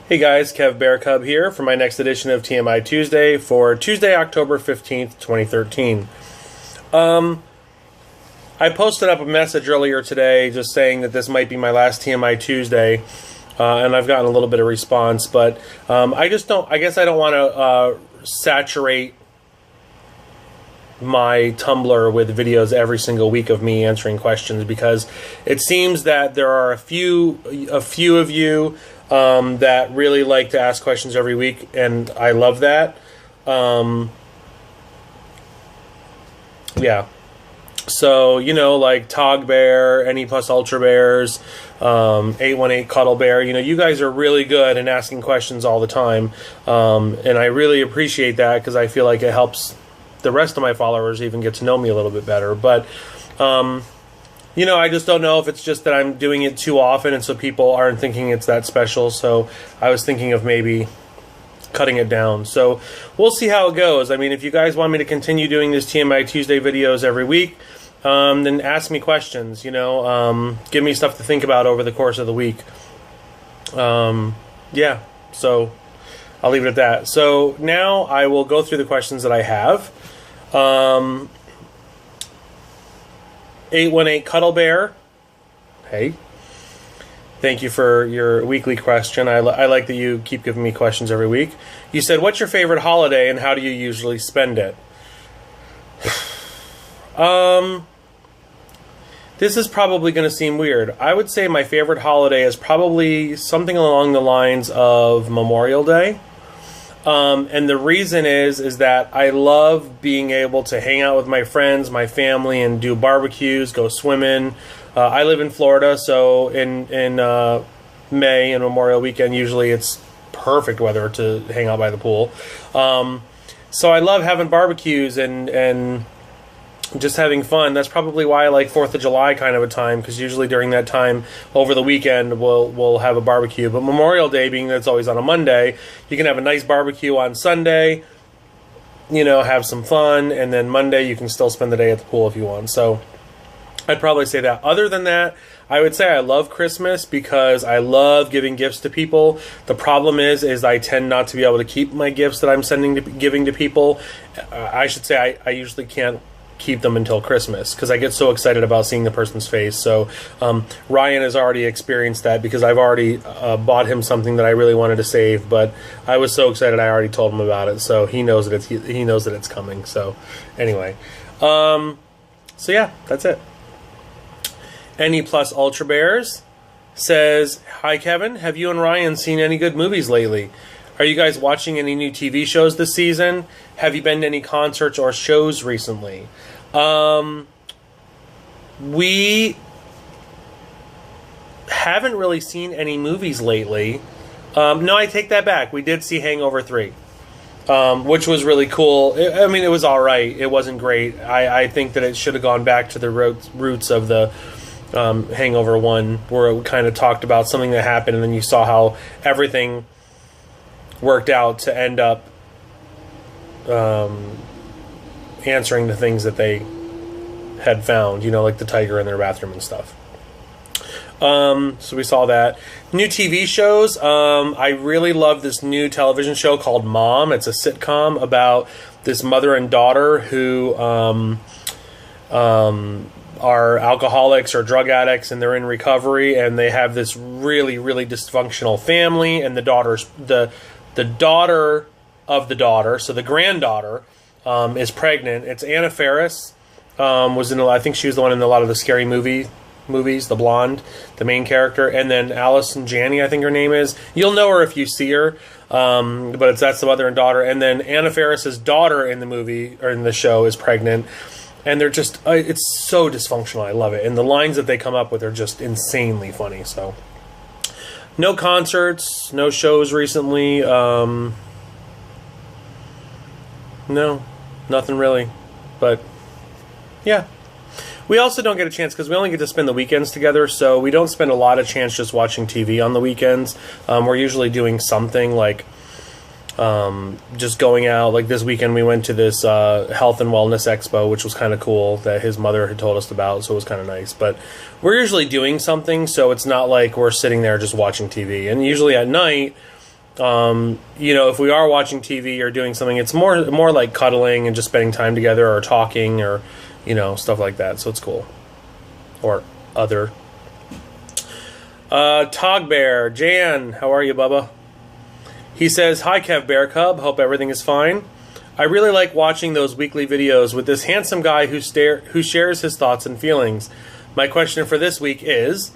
Hey guys, KevBearCub here for my next edition of TMI Tuesday for Tuesday, October 15th, 2013. I posted up a message earlier today just saying that this might be my last TMI Tuesday, and I've gotten a little bit of response, but I guess I don't want to saturate my Tumblr with videos every single week of me answering questions, because it seems that there are a few of you that really like to ask questions every week, and I love that. Yeah. So, like Tog Bear, NE Plus Ultra Bears, 818 Cuddle Bear, you guys are really good in asking questions all the time, and I really appreciate that because I feel like it helps the rest of my followers even get to know me a little bit better. But I just don't know if it's just that I'm doing it too often and so people aren't thinking it's that special. So I was thinking of maybe cutting it down. So we'll see how it goes. I mean, if you guys want me to continue doing this TMI Tuesday videos every week, then ask me questions, give me stuff to think about over the course of the week. Yeah, so I'll leave it at that. So now I will go through the questions that I have. 818 Cuddle Bear. Hey. Thank you for your weekly question. I like that you keep giving me questions every week. You said, what's your favorite holiday and how do you usually spend it? This is probably going to seem weird. I would say my favorite holiday is probably something along the lines of Memorial Day. And the reason is that I love being able to hang out with my friends, my family, and do barbecues, go swimming. I live in Florida, so in May and Memorial Weekend, usually it's perfect weather to hang out by the pool. So I love having barbecues and just having fun. That's probably why I like 4th of July kind of a time, because usually during that time over the weekend we'll have a barbecue. But Memorial Day, being that it's always on a Monday, you can have a nice barbecue on Sunday, have some fun, and then Monday you can still spend the day at the pool if you want. So I'd probably say that. Other than that, I would say I love Christmas because I love giving gifts to people. The problem is I tend not to be able to keep my gifts that I'm giving to people. I should say I usually can't keep them until Christmas because I get so excited about seeing the person's face. So Ryan has already experienced that because I've already bought him something that I really wanted to save, but I was so excited I already told him about it, so he knows that it's coming. So anyway, so yeah, that's it. NE Plus Ultra Bears says, hi Kevin, have you and Ryan seen any good movies lately? Are you guys watching any new TV shows this season? Have you been to any concerts or shows recently? We haven't really seen any movies lately. No, I take that back. We did see Hangover 3, which was really cool. I mean, it was all right. It wasn't great. I think that it should have gone back to the roots of the Hangover 1, where it kind of talked about something that happened, and then you saw how everything worked out to end up answering the things that they had found, like the tiger in their bathroom and stuff. So we saw that. New TV shows. I really love this new television show called Mom. It's a sitcom about this mother and daughter who are alcoholics or drug addicts, and they're in recovery, and they have this really, really dysfunctional family, and the daughter of the daughter, so the granddaughter, is pregnant. It's Anna Faris. I think she was the one in a lot of the scary movies, the blonde, the main character, and then Allison Janney, I think her name is. You'll know her if you see her, but that's the mother and daughter. And then Anna Faris's daughter in the movie, or in the show, is pregnant, and they're just, it's so dysfunctional. I love it, and the lines that they come up with are just insanely funny. So no concerts, no shows recently. No, nothing really. But yeah, we also don't get a chance because we only get to spend the weekends together, so we don't spend a lot of chance just watching TV on the weekends. We're usually doing something like just going out. Like this weekend we went to this health and wellness expo, which was kind of cool, that his mother had told us about, so it was kind of nice. But we're usually doing something, so it's not like we're sitting there just watching TV. And usually at night You know, if we are watching TV or doing something, it's more like cuddling and just spending time together or talking or, you know, stuff like that. So it's cool. Or other. Togbear, Jan, how are you, Bubba? He says, "Hi, KevBearCub. Hope everything is fine. I really like watching those weekly videos with this handsome guy who shares his thoughts and feelings. My question for this week is,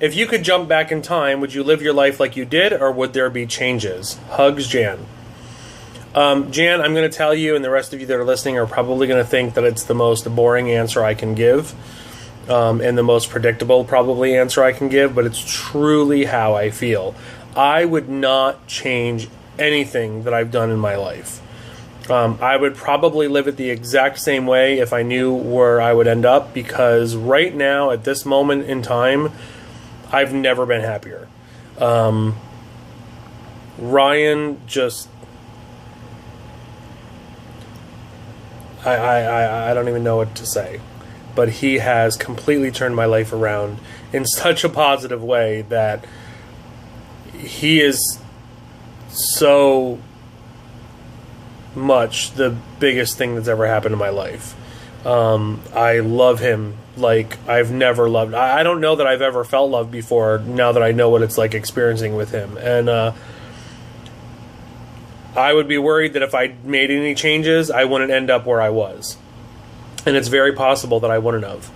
if you could jump back in time, would you live your life like you did, or would there be changes? Hugs, Jan." Jan, I'm going to tell you, and the rest of you that are listening are probably going to think that it's the most boring answer I can give, and the most predictable probably answer I can give, but it's truly how I feel. I would not change anything that I've done in my life. I would probably live it the exact same way if I knew where I would end up, because right now, at this moment in time, I've never been happier. Ryan just... I don't even know what to say. But he has completely turned my life around in such a positive way that he is so much the biggest thing that's ever happened in my life. I love him like I've never loved. I don't know that I've ever felt love before, now that I know what it's like experiencing with him. And I would be worried that if I made any changes, I wouldn't end up where I was. And it's very possible that I wouldn't have.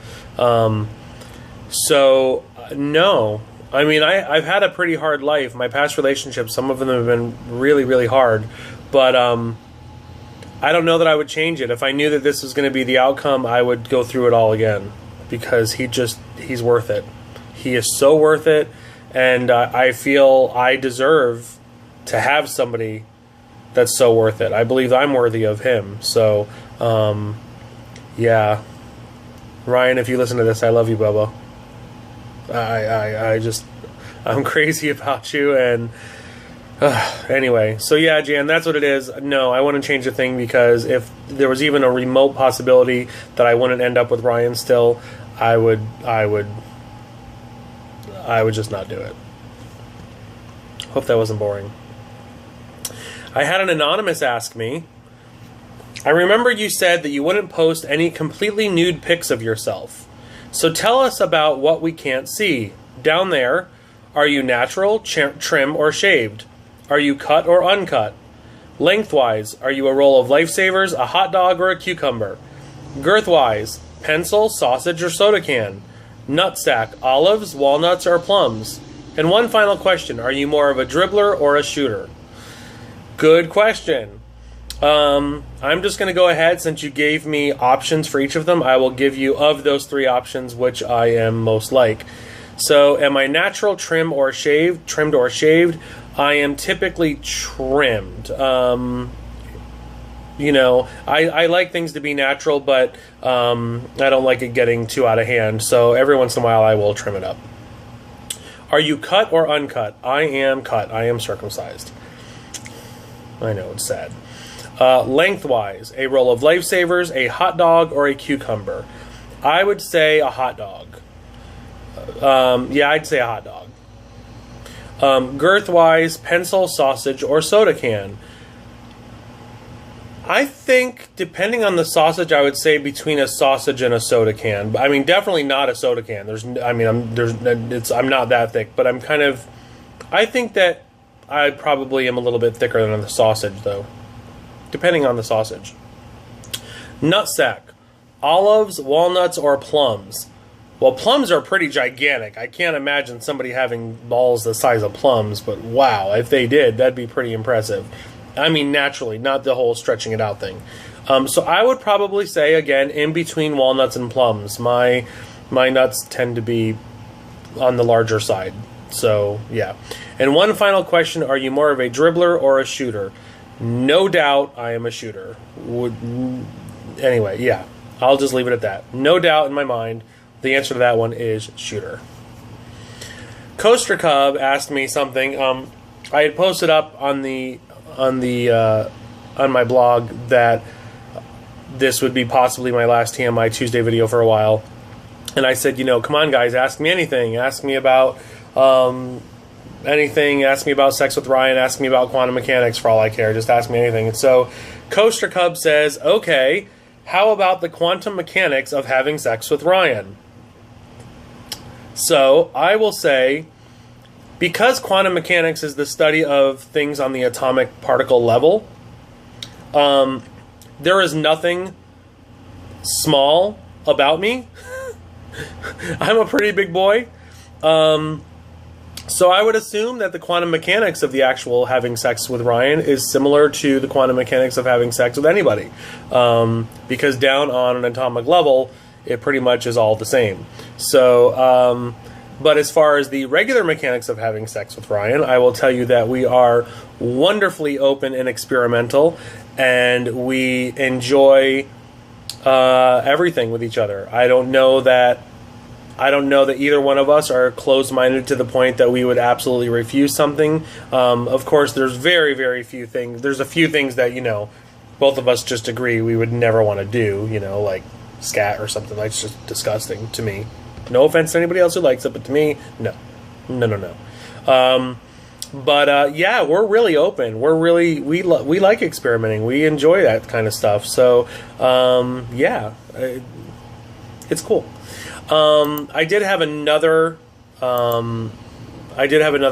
So, no. I mean, I've had a pretty hard life. My past relationships, some of them have been really, really hard. But I don't know that I would change it. If I knew that this was going to be the outcome, I would go through it all again. Because he's worth it. He is so worth it. And I feel I deserve to have somebody that's so worth it. I believe I'm worthy of him. So, yeah. Ryan, if you listen to this, I love you, Bubba. I'm crazy about you, and anyway. So yeah, Jan, that's what it is. No, I wouldn't change a thing, because if there was even a remote possibility that I wouldn't end up with Ryan still, I would just not do it. Hope that wasn't boring. I had an anonymous ask me, "I remember you said that you wouldn't post any completely nude pics of yourself. So tell us about what we can't see. Down there, are you natural, trim, or shaved? Are you cut or uncut? Lengthwise, are you a roll of Lifesavers, a hot dog, or a cucumber? Girthwise, pencil, sausage, or soda can? Nutsack, olives, walnuts, or plums? And one final question, are you more of a dribbler or a shooter?" Good question. I'm just going to go ahead, since you gave me options for each of them. I will give you, of those three options, which I am most like. So, am I natural, trimmed or shaved? I am typically trimmed. You know, I like things to be natural, but I don't like it getting too out of hand. So every once in a while, I will trim it up. Are you cut or uncut? I am cut. I am circumcised. I know, it's sad. Lengthwise, a roll of Lifesavers, a hot dog, or a cucumber? I would say a hot dog. Yeah, I'd say a hot dog. Girthwise, pencil, sausage, or soda can? I think, depending on the sausage, I would say between a sausage and a soda can. I mean, definitely not a soda can. I'm not that thick, but I'm kind of... I think that I probably am a little bit thicker than the sausage, though. Depending on the sausage. Nutsack. Olives, walnuts, or plums? Well, plums are pretty gigantic. I can't imagine somebody having balls the size of plums, but wow, if they did, that'd be pretty impressive. I mean, naturally, not the whole stretching it out thing. So I would probably say, again, in between walnuts and plums. My nuts tend to be on the larger side. So, yeah. And one final question, are you more of a dribbler or a shooter? No doubt I am a shooter. Anyway, yeah. I'll just leave it at that. No doubt in my mind, the answer to that one is shooter. Coaster Cub asked me something. I had posted up on my blog that this would be possibly my last TMI Tuesday video for a while. And I said, come on guys, ask me anything. Ask me about anything. Ask me about sex with Ryan. Ask me about quantum mechanics for all I care. Just ask me anything. And so Coaster Cub says, okay, how about the quantum mechanics of having sex with Ryan? So I will say, because quantum mechanics is the study of things on the atomic particle level, there is nothing small about me. I'm a pretty big boy. So I would assume that the quantum mechanics of the actual having sex with Ryan is similar to the quantum mechanics of having sex with anybody. Because down on an atomic level, it pretty much is all the same. So, but as far as the regular mechanics of having sex with Ryan, I will tell you that we are wonderfully open and experimental, and we enjoy everything with each other. I don't know that either one of us are closed-minded to the point that we would absolutely refuse something. Of course, there's very, very few things. There's a few things that, both of us just agree we would never want to do, like scat or something. That's just disgusting to me. No offense to anybody else who likes it, but to me, no. Yeah, we're really open. We like experimenting. We enjoy that kind of stuff. So, yeah, it's cool. I did have another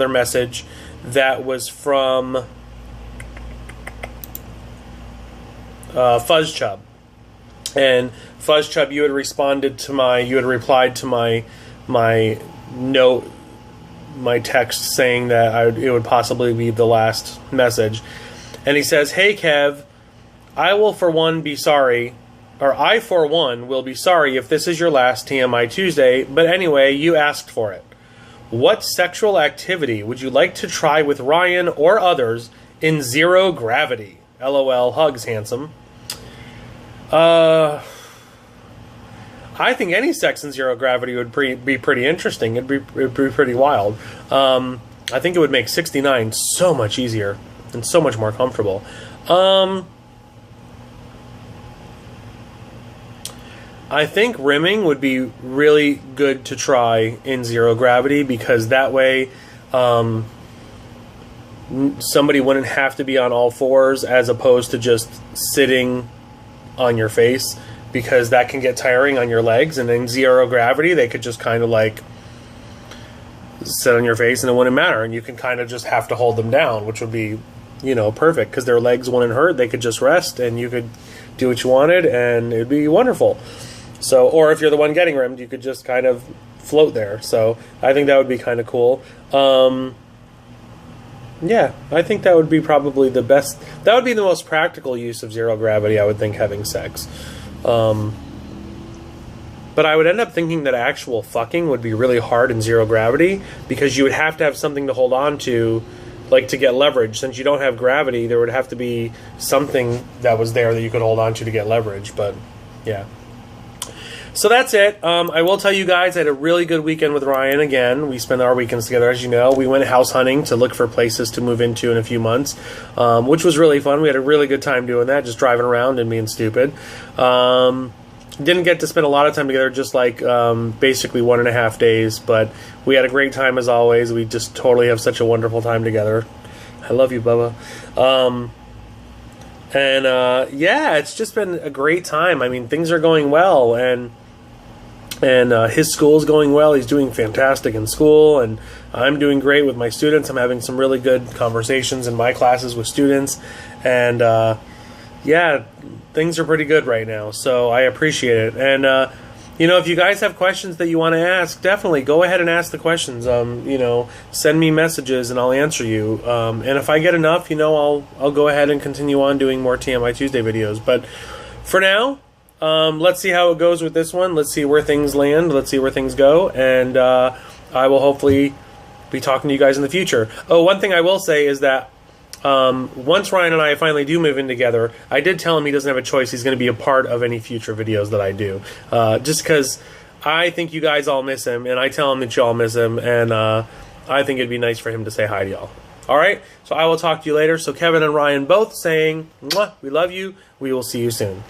message that was from FuzzChub. And FuzzChub, you had replied to my note, my text saying that it would possibly be the last message. And he says, "Hey Kev, I for one will be sorry if this is your last TMI Tuesday, but anyway, you asked for it. What sexual activity would you like to try with Ryan or others in zero gravity? LOL, hugs, handsome." I think any sex in zero gravity would be pretty interesting. It'd be pretty wild. I think it would make 69 so much easier and so much more comfortable. I think rimming would be really good to try in zero gravity, because that way somebody wouldn't have to be on all fours as opposed to just sitting on your face, because that can get tiring on your legs. And in zero gravity, they could just kind of like sit on your face and it wouldn't matter, and you can kind of just have to hold them down, which would be perfect, because their legs wouldn't hurt. They could just rest and you could do what you wanted and it'd be wonderful. So, or if you're the one getting rimmed, you could just kind of float there. So I think that would be kind of cool. Yeah, I think that would be probably the best. That would be the most practical use of zero gravity, I would think, having sex. But I would end up thinking that actual fucking would be really hard in zero gravity, because you would have to have something to hold on to, like to get leverage. Since you don't have gravity, there would have to be something that was there that you could hold on to get leverage. But yeah. So that's it. I will tell you guys, I had a really good weekend with Ryan again. We spent our weekends together, as you know. We went house hunting to look for places to move into in a few months, which was really fun. We had a really good time doing that, just driving around and being stupid. Didn't get to spend a lot of time together, just like basically 1.5 days, but we had a great time as always. We just totally have such a wonderful time together. I love you, Bubba. Yeah, it's just been a great time. I mean, things are going well, and his school's going well. He's doing fantastic in school, and I'm doing great with my students. I'm having some really good conversations in my classes with students, and yeah, things are pretty good right now, so I appreciate it. And if you guys have questions that you want to ask, definitely go ahead and ask the questions. Send me messages and I'll answer you. And if I get enough, I'll go ahead and continue on doing more TMI Tuesday videos. But for now, let's see how it goes with this one. Let's see where things land. Let's see where things go. And I will hopefully be talking to you guys in the future. Oh, one thing I will say is that once Ryan and I finally do move in together, I did tell him he doesn't have a choice. He's going to be a part of any future videos that I do. Just because I think you guys all miss him, and I tell him that you all miss him, and I think it'd be nice for him to say hi to y'all. All right? So I will talk to you later. So Kevin and Ryan both saying, "Mwah, we love you. We will see you soon."